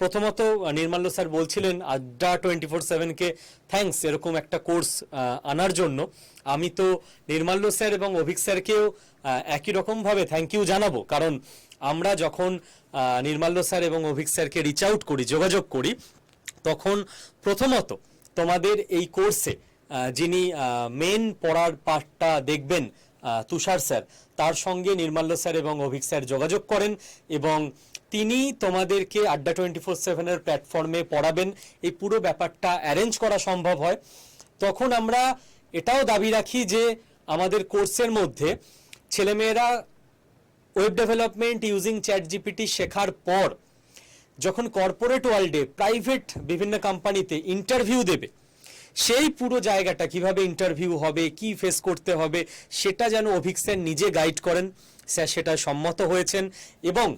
প্রথমত নির্মাল্য স্যার বলছিলেন আড্ডা 24/7-কে থ্যাঙ্কস এরকম একটা কোর্স আনার জন্য। আমি তো নির্মাল্য স্যার এবং অভিক স্যারকেও একই রকমভাবে থ্যাংক ইউ জানাবো, কারণ আমরা যখন নির্মাল্য স্যার এবং অভিক স্যারকে রিচ আউট করি, যোগাযোগ করি, তখন প্রথমত তোমাদের এই কোর্সে যিনি মেন পড়ার পার্টটা দেখবেন তুষার স্যার, তার সঙ্গে নির্মাল্য স্যার এবং অভিক স্যার যোগাযোগ করেন এবং তিনি তোমাদেরকে আড্ডা 24/7-এর প্ল্যাটফর্মে পড়াবেন। এই পুরো ব্যাপারটা অ্যারেঞ্জ করা সম্ভব হয়। তখন আমরা এটাও দাবি রাখি যে আমাদের কোর্সের মধ্যে ছেলেমেয়েরা ওয়েব ডেভেলপমেন্ট ইউজিং ChatGPT শেখার পর যখন কর্পোরেট ওয়ার্ল্ডে প্রাইভেট বিভিন্ন কোম্পানিতে ইন্টারভিউ দেবে, সেই পুরো জায়গাটা কিভাবে ইন্টারভিউ হবে, কি ফেস করতে হবে, সেটা যেন অভিক স্যার নিজে গাইড করেন। স্যার সেটা সম্মত হয়েছেন এবং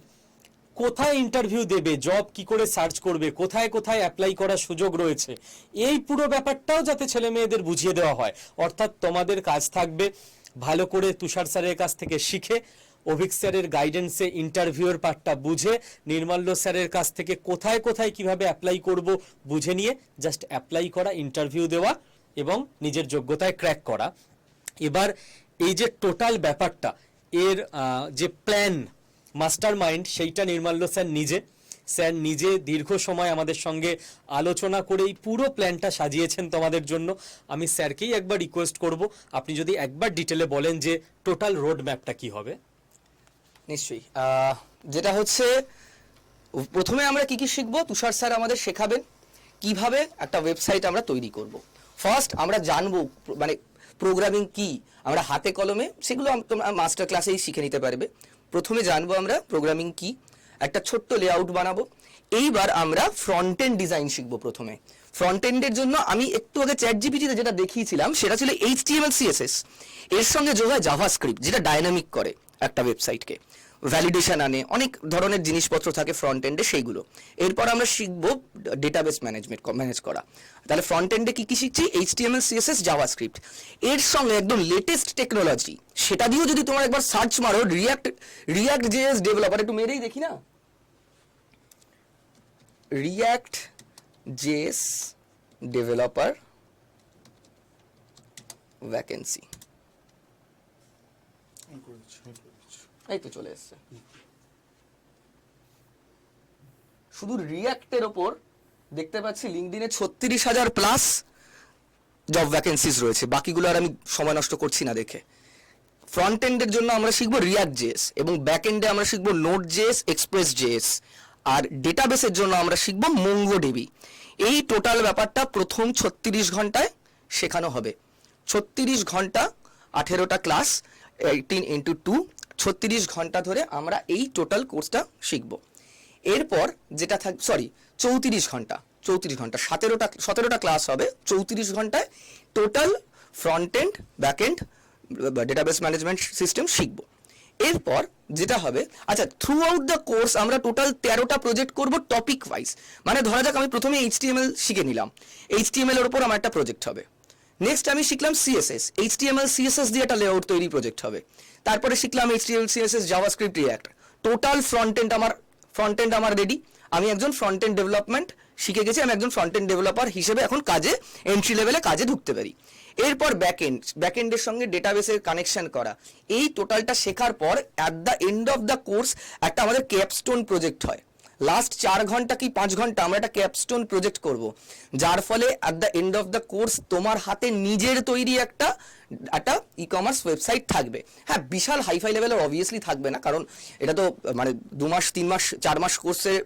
কোথায় ইন্টারভিউ দেবে, জব কি করে সার্চ করবে, কোথায় কোথায় অ্যাপ্লাই করার সুযোগ রয়েছে, এই পুরো ব্যাপারটাও যাতে ছেলে মেয়েদের বুঝিয়ে দেওয়া হয়। অর্থাৎ তোমাদের কাজ থাকবে ভালো করে তুষার স্যারের কাছ থেকে শিখে, অভিক স্যারের গাইডেন্সে ইন্টারভিউর পার্টটা বুঝে, নির্মাল্য স্যারের কাছ থেকে কোথায় কোথায় কিভাবে অ্যাপ্লাই করব বুঝে নিয়ে জাস্ট অ্যাপ্লাই করা, ইন্টারভিউ দেওয়া এবং নিজের যোগ্যতায় ক্র্যাক করা। এবার এই যে টোটাল ব্যাপারটা, এর যে প্ল্যান, মাস্টার মাইন্ড, সেইটা নির্মাল্য স্যার নিজে দীর্ঘ সময় আমাদের সঙ্গে আলোচনা করেই পুরো প্ল্যানটা সাজিয়েছেন তোমাদের জন্য। আমি স্যারকেই একবার রিকোয়েস্ট করব, আপনি যদি একবার ডিটেলে বলেন যে টোটাল রোড ম্যাপটা কি হবে। নিশ্চয়ই। যেটা হচ্ছে, প্রথমে আমরা কি কি শিখবো, তুষার স্যার আমাদের শেখাবেন কিভাবে একটা ওয়েবসাইট আমরা তৈরি করব। ফার্স্ট আমরা জানবো মানে প্রোগ্রামিং কি, আমরা হাতে কলমে সেগুলো তোমরা মাস্টার ক্লাসেই শিখে নিতে পারবে। প্রথমে জানবো আমরা প্রোগ্রামিং কি, একটা ছোট্ট লেআউট বানাবো। এইবার আমরা ফ্রন্ট এন্ড ডিজাইন শিখবো। প্রথমে ফ্রন্ট এন্ডের জন্য আমি একটু আগে ChatGPT-তে যেটা দেখিয়েছিলাম সেটা ছিল HTML CSS, এর সঙ্গে যোগ হয় জাভাস্ক্রিপ্ট, যেটা ডাইনামিক করে একটা ওয়েবসাইটকে, ভ্যালিডেশন আনে, অনেক ধরনের জিনিসপত্র থাকে ফ্রন্ট এন্ডে, সেইগুলো। এরপর আমরা শিখবো ডেটাবেস ম্যানেজ করা। তাহলে ফ্রন্ট এন্ডে কি কি শিখছি, HTML CSS জাভাস্ক্রিপ্ট, এর সঙ্গে একদম লেটেস্ট টেকনোলজি, সেটা দিয়েও যদি তোমার একবার সার্চ মারো, রিয়াক্ট JS ডেভেলপার, একটু মেরেই দেখি না, রিয়াক্ট JS ডেভেলপার ভ্যাকেন্সি, এই তো চলে এসছে। শুধু রিয়াক্টের ওপর দেখতে পাচ্ছি লিঙ্কডইনে 36,000 প্লাস জব ভ্যাকেন্সিজ রয়েছে। বাকিগুলো আর আমি সময় নষ্ট করছি না দেখে। ফ্রন্ট এন্ডের জন্য আমরা শিখবো রিয়াক্ট জেএস এবং ব্যাক এন্ডে আমরা শিখবো নোড জেএস, এক্সপ্রেস জেএস, আর ডেটাবেসের জন্য আমরা শিখবো মঙ্গোডিবি। এই টোটাল ব্যাপারটা প্রথম 36 ঘন্টায় শেখানো হবে। 36 ঘন্টা, 18টা ক্লাস, 18x2, 36 ঘন্টা ধরে আমরা এই টোটাল কোর্সটা শিখব। এরপর যেটা 34 ঘন্টা, 17টা ক্লাস হবে। 34 ঘন্টায় total front end, back end, database management system শিখব। এরপর যেটা হবে, আচ্ছা, থ্রু আউট দ্য কোর্স আমরা টোটাল 13টা প্রজেক্ট করব টপিক ওয়াইজ। মানে ধরা যাক আমি প্রথমে HTML শিখে নিলাম, HTML এর উপর আমার একটা প্রজেক্ট হবে। নেক্সট আমি শিখলাম CSS, HTML CSS দিয়ে একটা লেআউট তৈরি প্রজেক্ট হবে। তারপরে শিখলাম HTML CSS JavaScript react. Total front end আমার রেডি। আমি একজন ফ্রন্ট এন্ড ডেভেলপমেন্ট শিখে গেছি, আমি একজন ফ্রন্ট এন্ড ডেভেলপার হিসেবে এখন কাজে, এন্ট্রি লেভেলে কাজে ঢুকতে পারি। এরপর ব্যাক এন্ডের সঙ্গে ডেটাবেসের কানেকশন করা। এই টোটালটা শেখার পর at the end of the course একটা আমাদের ক্যাপস্টোন প্রজেক্ট হয়। লাস্ট 4 ঘন্টা কি 5 ঘন্টা আমরা একটা ক্যাপস্টোন প্রজেক্ট করব, যার ফলে at the end of the course তোমার হাতে নিজের তৈরি একটা ই-কমার্স ওয়েবসাইট থাকবে। হ্যাঁ, বিশাল হাইফাই লেভেলের অবভিয়াসলি থাকবে না, কারণ এটা তো মানে 2 মাস 3 মাস 4 মাস কোর্সের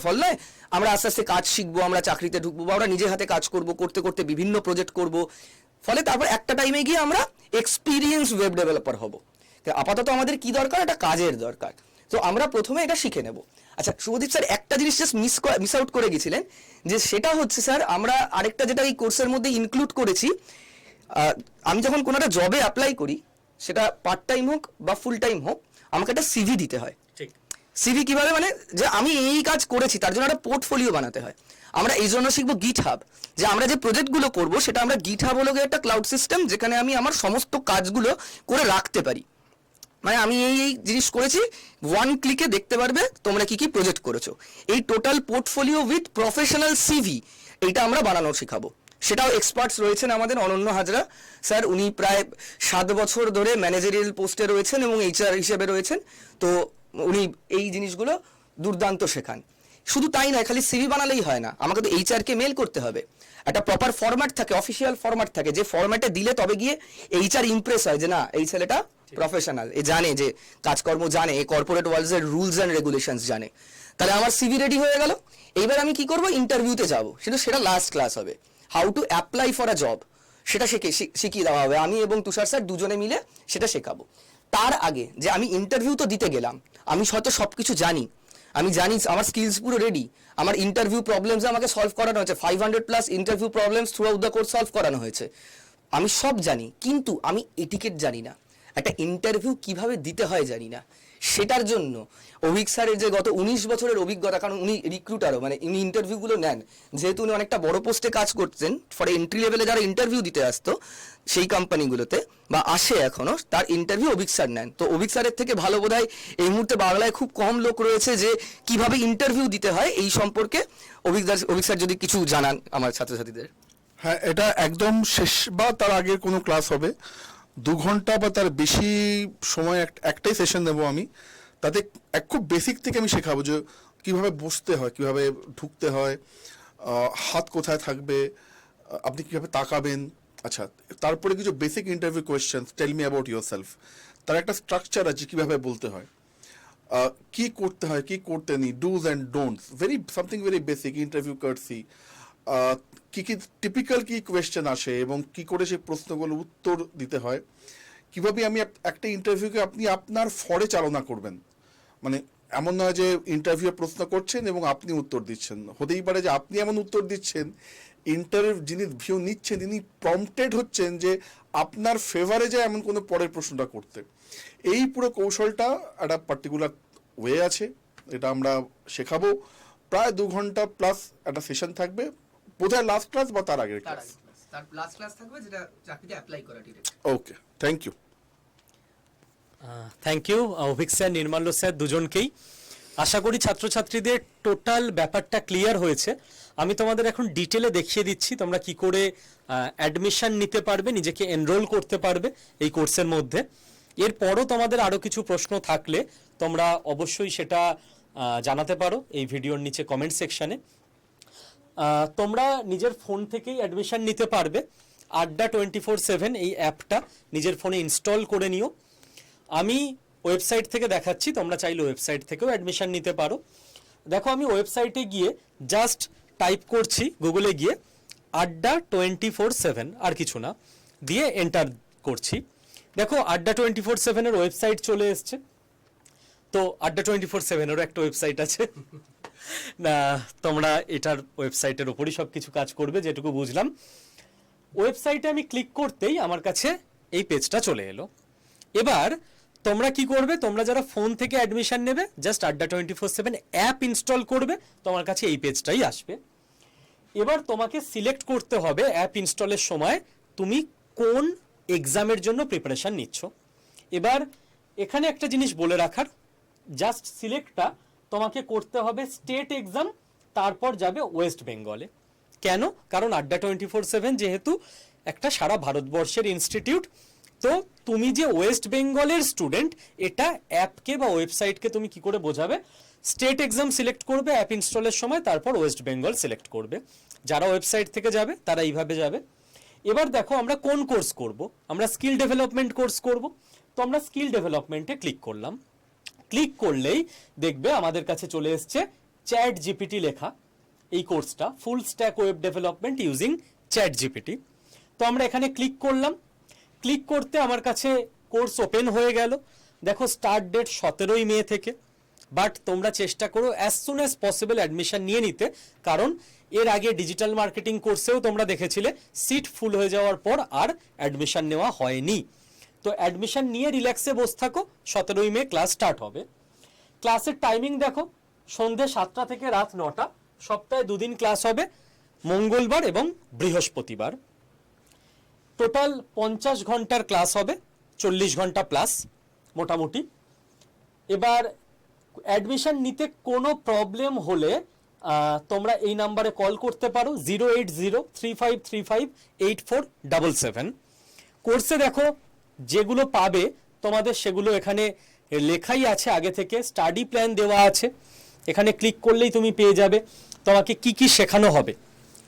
ফল নয়। আমরা আস্তে আস্তে কাজ শিখবো, আমরা চাকরিতে ঢুকবো, বা আমরা নিজের হাতে কাজ করব, করতে করতে বিভিন্ন প্রজেক্ট করব, ফলে তারপর একটা টাইমে গিয়ে আমরা এক্সপিরিয়েন্স ওয়েব ডেভেলপার হব। আপাতত আমাদের কি দরকার, একটা কাজের দরকার। তো আমরা প্রথমে এটা শিখে নেব। আচ্ছা শুভদীপ স্যার, একটা জিনিস জাস্ট মিস আউট করে গেছিলেন, যে সেটা হচ্ছে স্যার আমরা আরেকটা যেটা এই কোর্সের মধ্যে ইনক্লুড করেছি, আমি যখন কোনো একটা জবে অ্যাপ্লাই করি, সেটা পার্ট টাইম হোক বা ফুল টাইম হোক, আমাকে একটা CV দিতে হয়। ঠিক, CV কিভাবে, মানে যে আমি এই কাজ করেছি তার জন্য একটা পোর্টফোলিও বানাতে হয়। আমরা এই জন্য শিখবো GitHub, যে আমরা যে প্রজেক্টগুলো করব সেটা আমরা GitHub হলো একটা ক্লাউড সিস্টেম, যেখানে আমি আমার সমস্ত কাজগুলো করে রাখতে পারি। মানে আমি এই জিনিস করেছি, ওয়ান ক্লিকে দেখতে পারবে তোমরা কি কি প্রজেক্ট করেছো। এই total portfolio with professional CV এইটা আমরা বানানো শেখাবো। সেটাও এক্সপার্টস রয়েছেন আমাদের, অনন্য হাজরা স্যার, উনি প্রায় 7 বছর ধরে ম্যানেজারিয়াল পোস্টে রয়েছেন এবং এইচআর হিসেবে রয়েছেন। তো উনি এই জিনিসগুলো দুর্দান্ত শেখান। শুধু তাই নয়, খালি সিভি বানালেই হয় না, আমাকে তো এইচআরকে মেল করতে হবে। একটা প্রপার ফরম্যাট থাকে, অফিসিয়াল ফরম্যাট থাকে, যে ফরম্যাটে দিলে তবে গিয়ে এইচআর ইমপ্রেস হয় যে না এই ছেলেটা প্রফেশনাল, এ জানে যে কাজকর্ম জানে, এ কর্পোরেট ওয়ার্ল্ডস এর রুলস অ্যান্ড রেগুলেশনস জানে। তাহলে আমার সিভি রেডি হয়ে গেল। এইবার আমি কি করব, ইন্টারভিউতে যাব, সেটা লাস্ট ক্লাস হবে। How to apply for a job সেটা শিখিয়ে দেওয়া হবে, আমি এবং তুষার স্যার দুজনে মিলে সেটা শেখাবো। তার আগে যে আমি ইন্টারভিউ তো দিতে গেলাম, আমি হয়তো সবকিছু জানি, আমি জানি আমার স্কিলস পুরো রেডি, আমার ইন্টারভিউ প্রবলেমস আমাকে সলভ করানো হয়েছে, 500+ interview problems through out the course solve করানো হয়েছে, আমি সব জানি, কিন্তু আমি এটিকেট জানি না, একটা ইন্টারভিউ কিভাবে দিতে হয় জানি না। সেটার জন্য অভিক স্যারের যে গত 19 বছরের অভিজ্ঞতা, কারণ উনি রিক্রুটারও, মানে উনি ইন্টারভিউগুলো নেন, যেহেতু উনি অনেকটা বড় পোস্টে কাজ করতেন, ফর এন্ট্রি লেভেলে যারা ইন্টারভিউ দিতে আসতো সেই কোম্পানিগুলোতে বা আসে এখনো, তার ইন্টারভিউ অভিক স্যার নেন। তো অভিক স্যারের থেকে ভালো বোধহয় এই মুহূর্তে বাংলায় খুব কম লোক রয়েছে যে কিভাবে ইন্টারভিউ দিতে হয় এই সম্পর্কে অভিক স্যার যদি কিছু জানান আমার ছাত্রছাত্রীদের। হ্যাঁ, এটা একদম শেষ বা তার আগের কোনো ক্লাস হবে, 2 ঘন্টা বা তার বেশি সময় একটাই সেশন দেবো আমি। তাতে খুব বেসিক থেকে আমি শেখাবো যে কিভাবে বসতে হয়, কিভাবে ঢুকতে হয়, হাত কোথায় থাকবে, আপনি কিভাবে তাকাবেন। আচ্ছা, তারপরে কিছু basic interview question, tell me about yourself. তার একটা স্ট্রাকচার আছে কিভাবে বলতে হয়, কি করতে হয়, কি করতে নেই, dos and don'ts, something very basic interview কার্টসি। কি কি টিপিক্যাল কি কোয়েশ্চেন আসে এবং কি করে সেই প্রশ্নগুলো উত্তর দিতে হয়, কিভাবে আমি একটা ইন্টারভিউকে আপনি আপনার ফরে চালনা করবেন। মানে এমন নয় যে ইন্টারভিউ প্রশ্ন করছেন এবং আপনি উত্তর দিচ্ছেন, হতেই পারে যে আপনি এমন উত্তর দিচ্ছেন, যিনি ভিউ নিচ্ছেন তিনি প্রম্পটেড হচ্ছেন যে আপনার ফেভারে যায় এমন কোনো পরের প্রশ্নটা করতে। এই পুরো কৌশলটা একটা পার্টিকুলার ওয়ে আছে, এটা আমরা শেখাবো। প্রায় 2 ঘন্টা প্লাস একটা সেশন থাকবে, বোধহয় লাস্ট ক্লাস বা তার আগের ক্লাস, তার লাস্ট ক্লাস থাকবে যেটা চাকরিতে অ্যাপ্লাই করা direct. Okay, thank you. Thank you Avik sir, Nirmalya sir, দুজনকেই। আশা করি ছাত্রছাত্রীদের টোটাল ব্যাপারটা ক্লিয়ার হয়েছে। আমি তোমাদের এখন ডিটেলে দেখিয়ে দিচ্ছি তোমরা কি করে অ্যাডমিশন নিতে পারবে, নিজেকে এনরোল করতে পারবে এই কোর্সের মধ্যে। এরপরও তোমাদের আরও কিছু প্রশ্ন থাকলে তোমরা অবশ্যই সেটা জানাতে পারো এই ভিডিওর নিচে কমেন্ট সেকশানে। তোমরা নিজের ফোন থেকেই অ্যাডমিশন নিতে পারবে। আড্ডা 24/7 এই অ্যাপটা নিজের ফোনে ইনস্টল করে নিও। আমি ওয়েবসাইট থেকে দেখাচ্ছি, তোমরা চাইলে ওয়েবসাইট থেকেও অ্যাডমিশন নিতে পারো। দেখো, আমি ওয়েবসাইটে গিয়ে জাস্ট টাইপ করছি গুগলে গিয়ে আড্ডা 24/7, আর কিছু না, দিয়ে এন্টার করছি। দেখো, আড্ডা 24/7-এর ওয়েবসাইট চলে এসছে। তো আড্ডা 24/7-এরও একটা ওয়েবসাইট আছে না, তোমরা এটার ওয়েবসাইটের ওপরই সব কিছু কাজ করবে যেটুকু বুঝলাম। ওয়েবসাইটে আমি ক্লিক করতেই আমার কাছে এই পেজটা চলে এলো। এবার তোমরা কি করবে, তোমরা যারা ফোন থেকে অ্যাডমিশন নেবে জাস্ট আড্ডা 24/7 অ্যাপ ইনস্টল করবে, তোমার কাছে এই পেজটাই আসবে। এবার তোমাকে সিলেক্ট করতে হবে অ্যাপ ইনস্টলের সময় তুমি কোন এক্সামের জন্য প্রিপারেশন নিচ্ছ। এবার এখানে একটা জিনিস বলে রাখার, জাস্ট সিলেক্টটা তোমাকে করতে হবে স্টেট এক্সাম, তারপর যাবে ওয়েস্ট বেঙ্গলে। কেন? কারণ আড্ডা 24/7 যেহেতু একটা সারা ভারতবর্ষের ইনস্টিটিউট, তো তুমি যে ওয়েস্ট বেঙ্গলের স্টুডেন্ট এটা অ্যাপকে বা ওয়েবসাইটকে তুমি কি করে বোঝাবে, স্টেট এক্সাম সিলেক্ট করবে অ্যাপ ইনস্টলের সময়, তারপর ওয়েস্ট বেঙ্গল সিলেক্ট করবে। যারা ওয়েবসাইট থেকে যাবে তারা এইভাবে যাবে। এবার দেখো আমরা কোন কোর্স করব, আমরা স্কিল ডেভেলপমেন্ট কোর্স করব। তো আমরা স্কিল ডেভেলপমেন্টে ক্লিক করলাম। ক্লিক করলেই দেখবে আমাদের কাছে চলে এসছে চ্যাট জিপিটি লেখা এই কোর্সটা, full stack web development using chat GPT. তো আমরা এখানে ক্লিক করলাম। ক্লিক করতে আমার কাছে কোর্স ওপেন হয়ে গেল। দেখো, স্টার্ট ডেট 17ই মে থেকে, বাট তোমরা চেষ্টা করো as soon as possible admission নিয়ে নিতে, কারণ এর আগে ডিজিটাল মার্কেটিং কোর্সেও তোমরা দেখেছিলে সিট ফুল হয়ে যাওয়ার পর আর অ্যাডমিশন নেওয়া হয়নি। তো অ্যাডমিশন নিয়ে রিল্যাক্সে বসে থাকো, 17ই মে ক্লাস স্টার্ট হবে। ক্লাসের টাইমিং দেখো, সন্ধ্যে 7টা থেকে রাত 9টা, সপ্তাহে 2 দিন ক্লাস হবে, মঙ্গলবার এবং বৃহস্পতিবার। টোটাল 50 ঘন্টার ক্লাস হবে, 40 ঘন্টা প্লাস। মোটামুটি। এবার অ্যাডমিশন নিতে কোনো প্রবলেম হলে তোমরা এই নাম্বারে কল করতে পারো 08035358477। কোর্সে দেখো যেগুলো পাবে তোমাদের সেগুলো এখানে লেখাই আছে আগে থেকে, স্টাডি প্ল্যান দেওয়া আছে, এখানে ক্লিক করলেই তুমি পেয়ে যাবে তোমাকে কি কি শেখানো হবে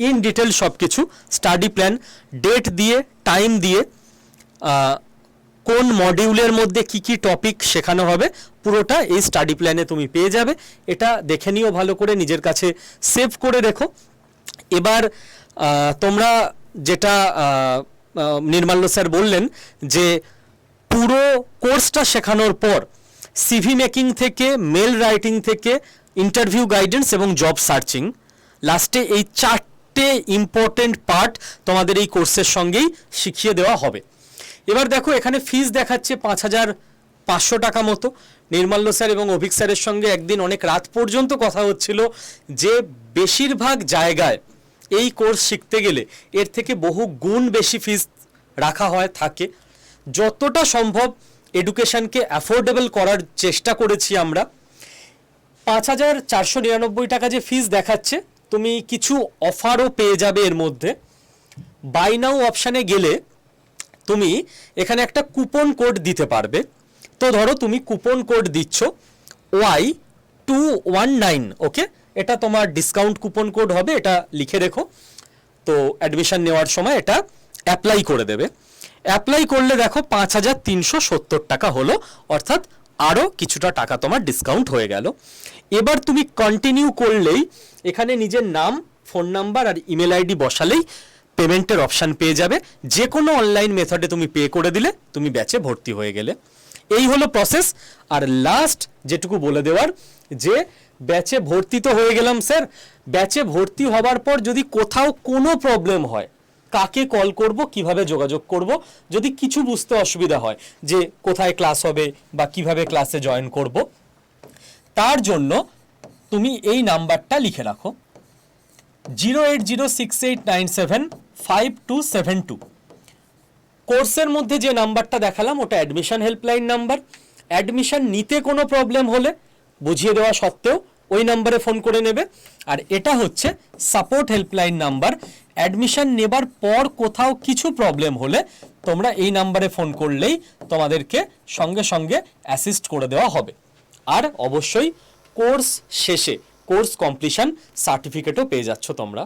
ইন ডিটেল সব কিছু, স্টাডি প্ল্যান, ডেট দিয়ে, টাইম দিয়ে, কোন মডিউলের মধ্যে কি কি টপিক শেখানো হবে পুরোটা এই স্টাডি প্ল্যানে তুমি পেয়ে যাবে। এটা দেখে নিও ভালো করে, নিজের কাছে সেভ করে রেখো। এবার তোমরা যেটা নির্মাল্য স্যার বললেন যে পুরো কোর্সটা শেখানোর পর সিভি মেকিং থেকে, মেল রাইটিং থেকে, ইন্টারভিউ গাইডেন্স এবং জব সার্চিং, লাস্টে এই 4টে ইম্পর্টেন্ট পার্ট তোমাদের এই কোর্সের সঙ্গেই শিখিয়ে দেওয়া হবে। এবার দেখো এখানে ফিস দেখাচ্ছে 5500 টাকা মতো। নির্মাল্য স্যার এবং অভিক স্যারের সঙ্গে একদিন অনেক রাত পর্যন্ত কথা হচ্ছিল যে বেশিরভাগ জায়গায় এই কোর্স শিখতে গেলে এর থেকে বহু গুণ বেশি ফিস রাখা হয় থাকে। যতটা সম্ভব এডুকেশনকে অ্যাফোর্ডেবল করার চেষ্টা করেছি আমরা। 5499 টাকা যে ফিস দেখাচ্ছে, তুমি কিছু অফারও পেয়ে যাবে এর মধ্যে। বাই নাও অপশানে গেলে তুমি এখানে একটা কুপন কোড দিতে পারবে। তো ধরো তুমি কুপন কোড দিচ্ছ Y219, ওকে, এটা তোমার ডিসকাউন্ট কুপন কোড হবে, এটা লিখে রেখো। তো অ্যাডমিশন নেওয়ার সময় এটা অ্যাপ্লাই করে দেবে। অ্যাপ্লাই করলে দেখো 5370 টাকা হলো, অর্থাৎ আরও কিছুটা টাকা তোমার ডিসকাউন্ট হয়ে গেল। এবার তুমি কন্টিনিউ করলেই এখানে নিজের নাম, ফোন নাম্বার আর ইমেল আইডি বসালেই পেমেন্টের অপশান পেয়ে যাবে। যে কোনো অনলাইন মেথডে তুমি পে করে দিলে তুমি ব্যাচে ভর্তি হয়ে গেলে। এই হলো প্রসেস। আর লাস্ট যেটুকু বলে দেওয়ার, যে ব্যাচে ভর্তি তো হয়ে গেলাম স্যার, ব্যাচে ভর্তি হবার পর যদি কোথাও কোনো প্রবলেম হয়, কাকে কল করব, কিভাবে যোগাযোগ করব, যদি কিছু বুঝতে অসুবিধা হয় যে কোথায় ক্লাস হবে বা কিভাবে ক্লাসে জয়েন করব, তার জন্য তুমি এই নাম্বারটা লিখে রাখো 08068975272। কোর্সের মধ্যে যে নাম্বারটা দেখালাম ওটা অ্যাডমিশন হেল্পলাইন নাম্বার। অ্যাডমিশন নিতে কোনো প্রবলেম হলে বুঝিয়ে দেওয়া সত্ত্বেও ওই নাম্বারে ফোন করে নেবে। আর এটা হচ্ছে সাপোর্ট হেল্পলাইন নাম্বার। অ্যাডমিশন নেবার পর কোথাও কিছু প্রবলেম হলে তোমরা এই নাম্বারে ফোন করলেই তোমাদেরকে সঙ্গে সঙ্গে অ্যাসিস্ট করে দেওয়া হবে। আর অবশ্যই কোর্স শেষে কোর্স কমপ্লিশন সার্টিফিকেটও পেয়ে যাচ্ছ তোমরা।